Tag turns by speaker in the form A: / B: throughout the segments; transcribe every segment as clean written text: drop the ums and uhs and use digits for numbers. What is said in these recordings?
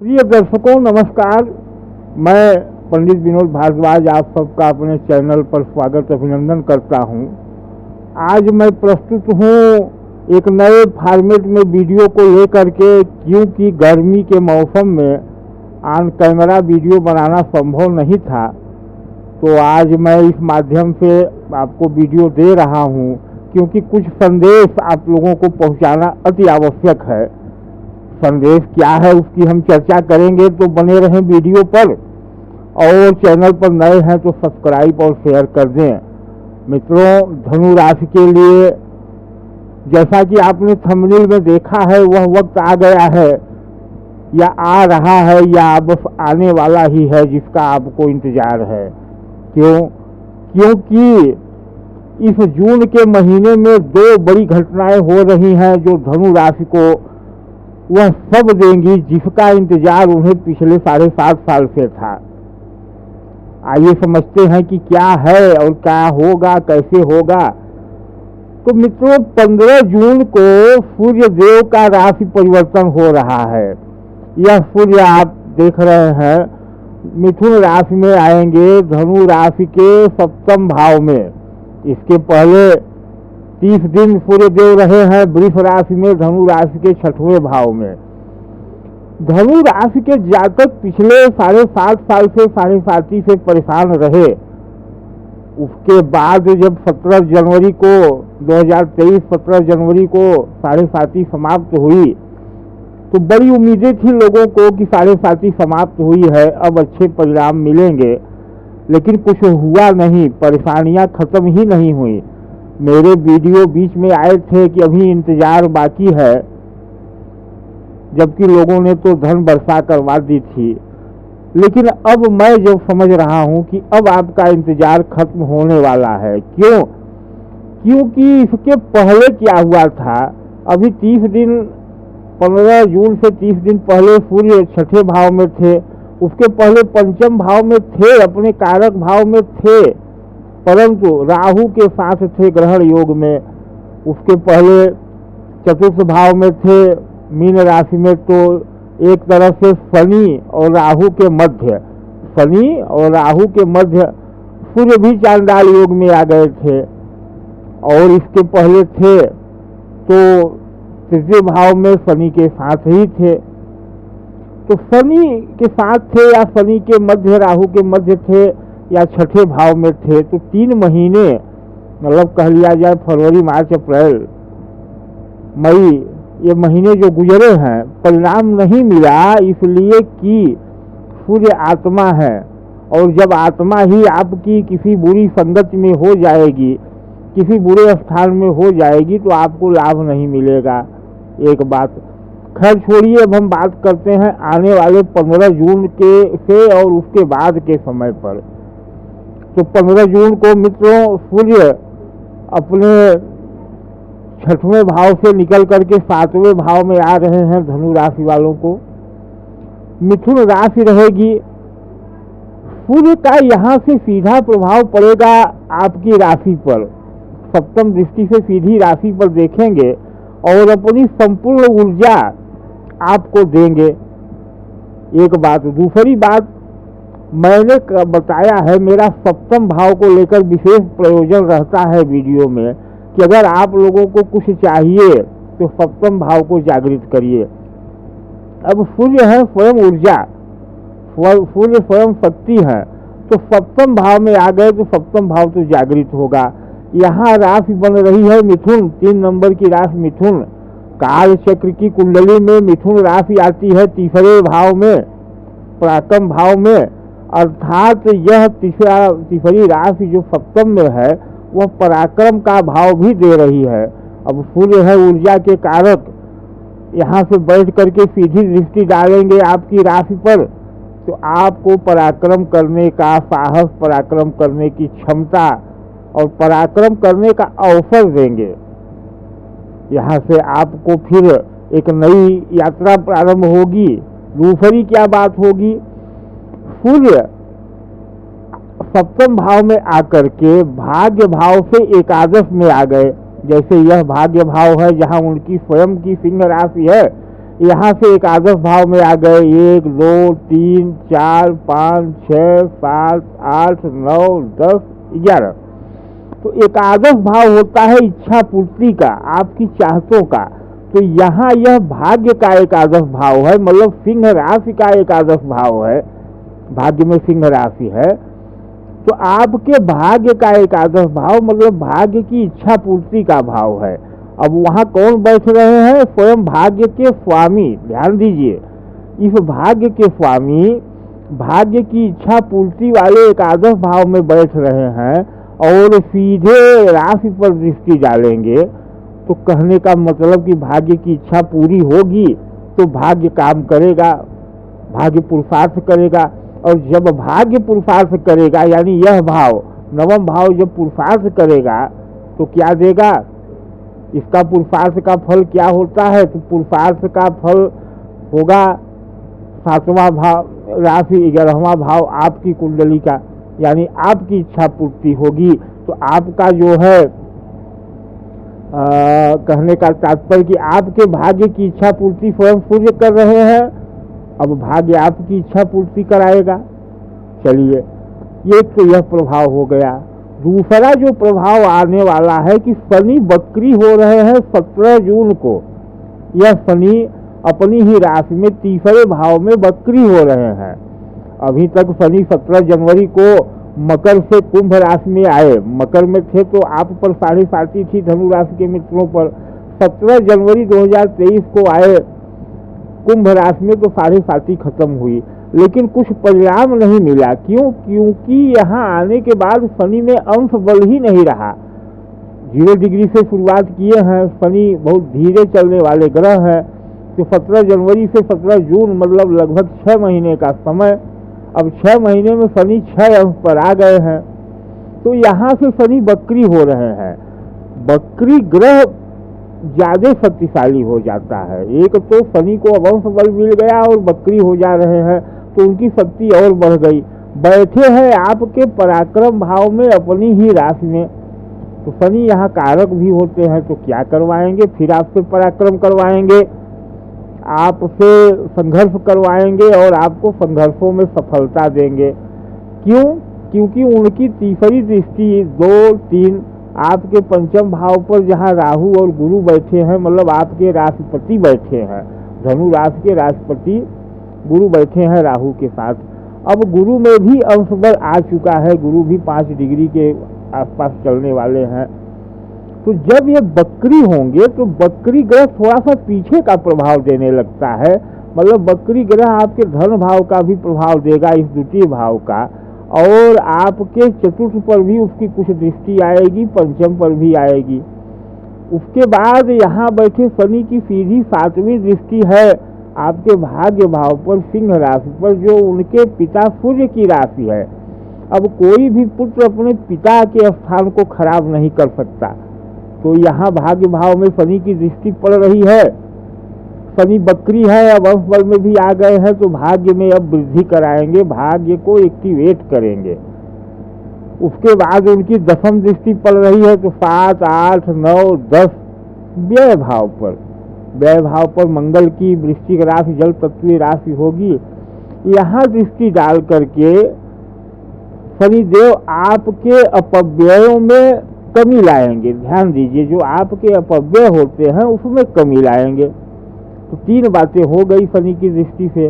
A: प्रिय दर्शकों नमस्कार। मैं पंडित विनोद भारद्वाज आप सबका अपने चैनल पर स्वागत अभिनंदन करता हूं। आज मैं प्रस्तुत हूं एक नए फॉर्मेट में वीडियो को लेकर के, क्योंकि गर्मी के मौसम में ऑन कैमरा वीडियो बनाना संभव नहीं था। तो आज मैं इस माध्यम से आपको वीडियो दे रहा हूं, क्योंकि कुछ संदेश आप लोगों को पहुंचाना अति आवश्यक है। संदेश क्या है उसकी हम चर्चा करेंगे, तो बने रहें वीडियो पर। और चैनल पर नए हैं तो सब्सक्राइब और शेयर कर दें। मित्रों, धनु राशि के लिए जैसा कि आपने थंबनेल में देखा है, वह वक्त आ गया है या आ रहा है या बस आने वाला ही है जिसका आपको इंतजार है। क्योंकि इस जून के महीने में दो बड़ी घटनाएं हो रही हैं जो धनु राशि को वह सब देंगी जिसका इंतजार उन्हें पिछले 7.5 साल से था। आइए समझते हैं कि क्या है और क्या होगा, कैसे होगा। तो मित्रों, 15 जून को सूर्य देव का राशि परिवर्तन हो रहा है। यह सूर्य आप देख रहे हैं मिथुन राशि में आएंगे, धनु राशि के 7वें भाव में। इसके पहले 30 दिन सूर्य देव रहे हैं वृष राशि में, धनु राशि के 6वें भाव में। धनु राशि के जातक पिछले 7.5 साल से 7.5 से परेशान रहे। उसके बाद जब 17 जनवरी को 2023 17 जनवरी को 7.5 समाप्त हुई, तो बड़ी उम्मीदें थी लोगों को कि 7.5 समाप्त हुई है, अब अच्छे परिणाम मिलेंगे। लेकिन कुछ हुआ नहीं, परेशानियां खत्म ही नहीं हुई। मेरे वीडियो बीच में आए थे कि अभी इंतजार बाकी है, जबकि लोगों ने तो धन वर्षा करवा दी थी। लेकिन अब मैं जब समझ रहा हूं कि अब आपका इंतजार खत्म होने वाला है। क्योंकि इसके पहले क्या हुआ था, अभी 30 दिन 15 जून से 30 दिन पहले सूर्य 6ठे भाव में थे, उसके पहले 5वें भाव में थे, अपने कारक भाव में थे, परंतु राहु के साथ थे ग्रहण योग में। उसके पहले 4th भाव में थे मीन राशि में। तो एक तरफ से शनि और राहु के मध्य, शनि और राहु के मध्य सूर्य भी चांडाल योग में आ गए थे। और इसके पहले थे तो 3 भाव में शनि के साथ ही थे। तो शनि के साथ थे या शनि के मध्य राहु के मध्य थे या 6ठे भाव में थे। तो 3 महीने, मतलब कह लिया जाए फरवरी मार्च अप्रैल मई, ये महीने जो गुजरे हैं, परिणाम नहीं मिला, इसलिए कि सूर्य आत्मा है। और जब आत्मा ही आपकी किसी बुरी संगति में हो जाएगी, किसी बुरे स्थान में हो जाएगी, तो आपको लाभ नहीं मिलेगा। एक बात खैर छोड़िए, अब हम बात करते हैं आने वाले 15 जून के से और उसके बाद के समय पर। तो 15 जून को मित्रों सूर्य अपने 6वें भाव से निकल करके 7वें भाव में आ रहे हैं। धनु राशि वालों को मिथुन राशि रहेगी। सूर्य का यहाँ से सीधा प्रभाव पड़ेगा आपकी राशि पर, 7वीं दृष्टि से सीधी राशि पर देखेंगे और अपनी संपूर्ण ऊर्जा आपको देंगे। एक बात। दूसरी बात, मैंने बताया है मेरा 7वें भाव को लेकर विशेष प्रयोजन रहता है वीडियो में कि अगर आप लोगों को कुछ चाहिए तो 7वें भाव को जागृत करिए। अब सूर्य है स्वयं ऊर्जा, सूर्य स्वयं शक्ति है, तो 7वें भाव में आ गए तो 7वें भाव तो जागृत होगा। यहाँ राशि बन रही है मिथुन, 3 नंबर की राशि मिथुन। काल चक्र की कुंडली में मिथुन राशि आती है 3रे भाव में, पराक्रम भाव में। अर्थात यह तीसरी राशि जो 7वें में है वह पराक्रम का भाव भी दे रही है। अब सूर्य है ऊर्जा के कारक, यहाँ से बैठ करके सीधी दृष्टि डालेंगे आपकी राशि पर, तो आपको पराक्रम करने का साहस, पराक्रम करने की क्षमता और पराक्रम करने का अवसर देंगे। यहाँ से आपको फिर एक नई यात्रा प्रारंभ होगी। दूसरी क्या बात होगी, सूर्य 7वें भाव में आकर के भाग्य भाव से एकादश में आ गए। जैसे यह भाग्य भाव है जहाँ उनकी स्वयं की सिंह राशि है, यहाँ से एकादश भाव में आ गए 1 2 3 4 5 6 7 8 9 10 11। तो एकादश भाव होता है इच्छा पूर्ति का, आपकी चाहतों का। तो यहाँ यह भाग्य का एकादश भाव है, मतलब सिंह राशि का एकादश भाव है, भाग्य में सिंह राशि है। तो आपके भाग्य का एकादश भाव मतलब भाग्य की इच्छा पूर्ति का भाव है। अब वहाँ कौन बैठ रहे हैं? स्वयं भाग्य के स्वामी। ध्यान दीजिए, इस भाग्य के स्वामी भाग्य की इच्छा पूर्ति वाले एकादश भाव में बैठ रहे हैं और सीधे राशि पर दृष्टि डालेंगे। तो कहने का मतलब कि भाग्य की इच्छा पूरी होगी तो भाग्य काम करेगा, भाग्य पुरुषार्थ करेगा। और जब भाग्य पुरुषार्थ करेगा, यानी यह भाव नवम भाव जब पुरुषार्थ करेगा तो क्या देगा? इसका पुरुषार्थ का फल क्या होता है? तो पुरुषार्थ का फल होगा 7वां भाव राशि 11वां भाव आपकी कुंडली का, यानी आपकी इच्छा पूर्ति होगी। तो आपका जो है कहने का तात्पर्य कि आपके भाग्य की इच्छा पूर्ति स्वयं सूर्य कर रहे हैं, अब भाग्य आपकी इच्छा पूर्ति कराएगा। चलिए, ये तो यह प्रभाव हो गया। दूसरा जो प्रभाव आने वाला है कि शनि वक्री हो रहे हैं 17 जून को। यह शनि अपनी ही राशि में तीसरे भाव में वक्री हो रहे हैं। अभी तक शनि 17 जनवरी को मकर से कुंभ राशि में आए, मकर में थे तो आप पर साढ़े साथी थी धनु राशि के मित्रों पर। 17 जनवरी 2023 को आए कुंभ राशि में तो साढ़े साथी खत्म हुई, लेकिन कुछ परिणाम नहीं मिला। क्यों? क्योंकि यहाँ आने के बाद शनि में अंश बल ही नहीं रहा। 0 डिग्री से शुरुआत किए हैं, शनि बहुत धीरे चलने वाले ग्रह हैं। तो 17 जनवरी से 17 जून मतलब लगभग 6 महीने का समय। अब 6 महीने में शनि 6 अंश पर आ गए हैं। तो यहाँ से शनि वक्री हो रहे हैं। वक्री ग्रह ज्यादा शक्तिशाली हो जाता है। एक तो शनि को अवंश बल मिल गया और वक्री हो जा रहे हैं तो उनकी शक्ति और बढ़ गई। बैठे हैं आपके पराक्रम भाव में अपनी ही राशि में, तो शनि यहाँ कारक भी होते हैं। तो क्या करवाएंगे? फिर आपसे पराक्रम करवाएंगे, आपसे संघर्ष करवाएंगे और आपको संघर्षों में सफलता देंगे। क्यों? क्योंकि उनकी तीसरी दृष्टि 2 3 आपके पंचम भाव पर जहाँ राहु और गुरु बैठे हैं, मतलब आपके राशिपति बैठे हैं, धनु राशि के राशिपति गुरु बैठे हैं राहु के साथ। अब गुरु में भी अंश बल आ चुका है, गुरु भी 5 डिग्री के आसपास चलने वाले हैं। तो जब ये वक्री होंगे तो वक्री ग्रह थोड़ा सा पीछे का प्रभाव देने लगता है, मतलब वक्री ग्रह आपके धन भाव का भी प्रभाव देगा, इस द्वितीय भाव का, और आपके चतुर्थ पर भी उसकी कुछ दृष्टि आएगी, पंचम पर भी आएगी। उसके बाद यहाँ बैठे शनि की सीधी 7वीं दृष्टि है आपके भाग्य भाव पर, सिंह राशि पर, जो उनके पिता सूर्य की राशि है। अब कोई भी पुत्र अपने पिता के स्थान को खराब नहीं कर सकता। तो यहाँ भाग्य भाव में शनि की दृष्टि पड़ रही है, शनि वक्री है, अब अंश बल में भी आ गए हैं, तो भाग्य में अब वृद्धि कराएंगे, भाग्य को एक्टिवेट करेंगे। उसके बाद उनकी 10वीं दृष्टि पड़ रही है, तो 7 8 9 10 व्यय भाव पर, व्यय भाव पर मंगल की वृश्चिक राशि जल तत्वीय राशि होगी। यहाँ दृष्टि डाल करके शनिदेव आपके अपव्ययों में कमी लाएंगे। ध्यान दीजिए, जो आपके अपव्यय होते हैं उसमें कमी लाएंगे। तो 3 बातें हो गई शनि की दृष्टि से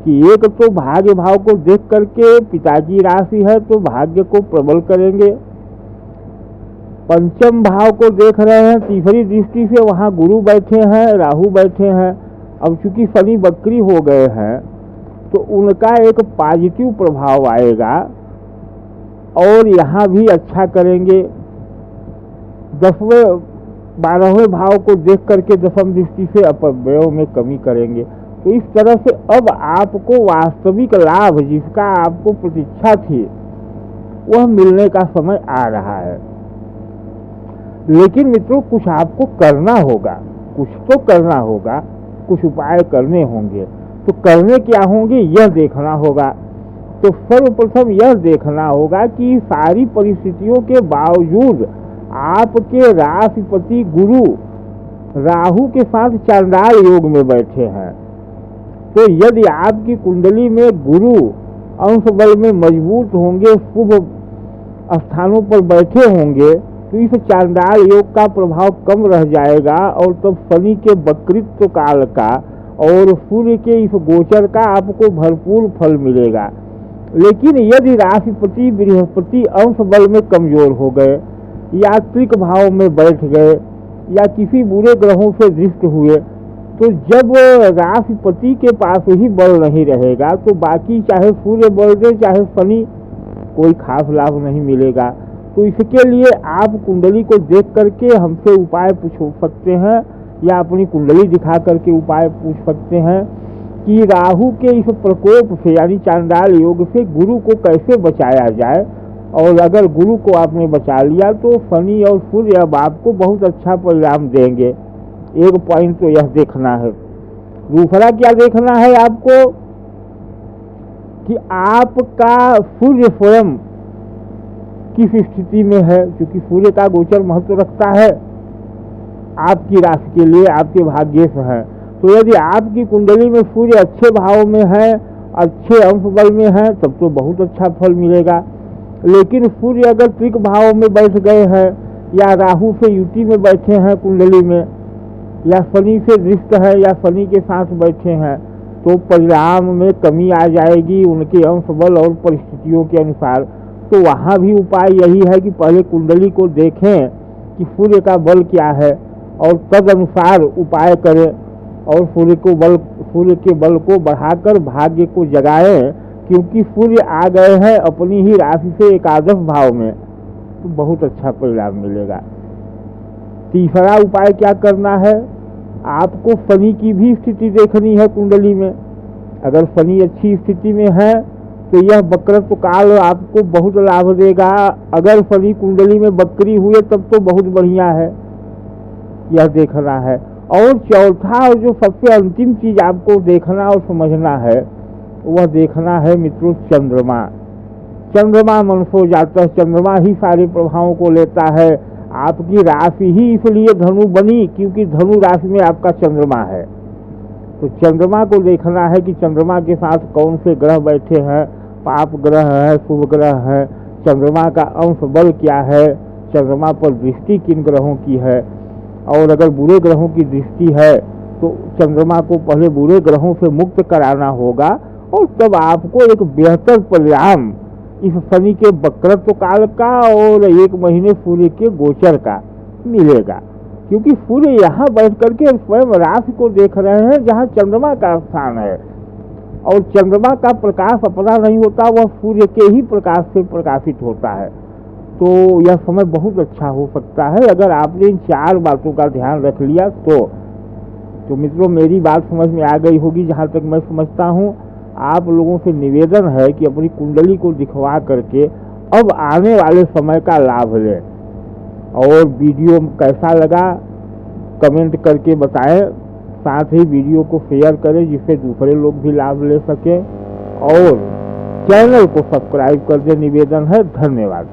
A: कि एक तो भाग्य भाव को देख करके, पिता की राशि है तो भाग्य को प्रबल करेंगे। पंचम भाव को देख रहे हैं तीसरी दृष्टि से, वहाँ गुरु बैठे हैं, राहु बैठे हैं। अब चूंकि शनि वक्री हो गए हैं तो उनका एक पॉजिटिव प्रभाव आएगा और यहाँ भी अच्छा करेंगे। 10वें 12वें भाव को देख करके 10वीं दृष्टि से अपव्ययों में कमी करेंगे। तो इस तरह से अब आपको वास्तविक लाभ जिसका आपको प्रतीक्षा थी वह मिलने का समय आ रहा है। लेकिन मित्रों, कुछ आपको करना होगा, कुछ तो करना होगा, कुछ उपाय करने होंगे। तो करने क्या होंगे यह देखना होगा। तो सर्वप्रथम यह देखना होगा कि सारी परिस्थितियों के बावजूद आपके राशिपति गुरु राहु के साथ चांडाल योग में बैठे हैं। तो यदि आपकी कुंडली में गुरु अंश बल में मजबूत होंगे, शुभ स्थानों पर बैठे होंगे, तो इस चांडाल योग का प्रभाव कम रह जाएगा और तब शनि के वक्रित्व काल का और सूर्य के इस गोचर का आपको भरपूर फल मिलेगा। लेकिन यदि राशिपति बृहस्पति अंश बल में कमजोर हो गए या त्रिक भाव में बैठ गए या किसी बुरे ग्रहों से दृष्ट हुए, तो जब राशिपति के पास ही बल नहीं रहेगा तो बाकी चाहे सूर्य बल दे चाहे शनि, कोई खास लाभ नहीं मिलेगा। तो इसके लिए आप कुंडली को देख करके हमसे उपाय पूछ सकते हैं या अपनी कुंडली दिखा करके उपाय पूछ सकते हैं कि राहु के इस प्रकोप से यानी चांडाल योग से गुरु को कैसे बचाया जाए। और अगर गुरु को आपने बचा लिया तो शनि और सूर्य अब आपको बहुत अच्छा परिणाम देंगे। एक पॉइंट तो यह देखना है। दूसरा क्या देखना है आपको कि आपका सूर्य स्वयं किस स्थिति में है, क्योंकि सूर्य का गोचर महत्व रखता है आपकी राशि के लिए, आपके भाग्य से है। तो यदि आपकी कुंडली में सूर्य अच्छे भाव में है, अच्छे अंश बल में है, तब तो बहुत अच्छा फल मिलेगा। लेकिन सूर्य अगर त्रिक भाव में बैठ गए हैं या राहु से युति में बैठे हैं कुंडली में, या शनि से दृष्ट है या शनि के साथ बैठे हैं, तो परिणाम में कमी आ जाएगी उनके अंश बल और परिस्थितियों के अनुसार। तो वहाँ भी उपाय यही है कि पहले कुंडली को देखें कि सूर्य का बल क्या है और तद अनुसार उपाय करें और सूर्य के बल को बढ़ाकर भाग्य को जगाएं, क्योंकि सूर्य आ गए हैं अपनी ही राशि से एकादश भाव में, तो बहुत अच्छा परिणाम मिलेगा। तीसरा उपाय क्या करना है, आपको शनि की भी स्थिति देखनी है कुंडली में। अगर शनि अच्छी स्थिति में है तो यह वक्रत्व काल आपको बहुत लाभ देगा। अगर शनि कुंडली में वक्री हुए तब तो बहुत बढ़िया है, यह देखना है। और चौथा और जो सबसे अंतिम चीज आपको देखना और समझना है वह देखना है मित्रों चंद्रमा। चंद्रमा मनसो जाता है, चंद्रमा ही सारे प्रभावों को लेता है। आपकी राशि ही इसलिए धनु बनी क्योंकि धनु राशि में आपका चंद्रमा है। तो चंद्रमा को देखना है कि चंद्रमा के साथ कौन से ग्रह बैठे हैं, पाप ग्रह है, शुभ ग्रह है, चंद्रमा का अंश बल क्या है, चंद्रमा पर दृष्टि किन ग्रहों की है। और अगर बुरे ग्रहों की दृष्टि है तो चंद्रमा को पहले बुरे ग्रहों से मुक्त कराना होगा और तब आपको एक बेहतर परिणाम इस शनि के वक्रत्व काल का और 1 महीने सूर्य के गोचर का मिलेगा। क्योंकि सूर्य यहाँ बैठ करके स्वयं राशि को देख रहे हैं जहाँ चंद्रमा का स्थान है, और चंद्रमा का प्रकाश अपना नहीं होता, वह सूर्य के ही प्रकाश से प्रकाशित होता है। तो यह समय बहुत अच्छा हो सकता है अगर आपने इन 4 बातों का ध्यान रख लिया तो मित्रों मेरी बात समझ में आ गई होगी। जहाँ तक मैं समझता हूँ आप लोगों से निवेदन है कि अपनी कुंडली को दिखवा करके अब आने वाले समय का लाभ लें। और वीडियो कैसा लगा कमेंट करके बताएं, साथ ही वीडियो को शेयर करें जिससे दूसरे लोग भी लाभ ले सकें, और चैनल को सब्सक्राइब कर दें, निवेदन है। धन्यवाद।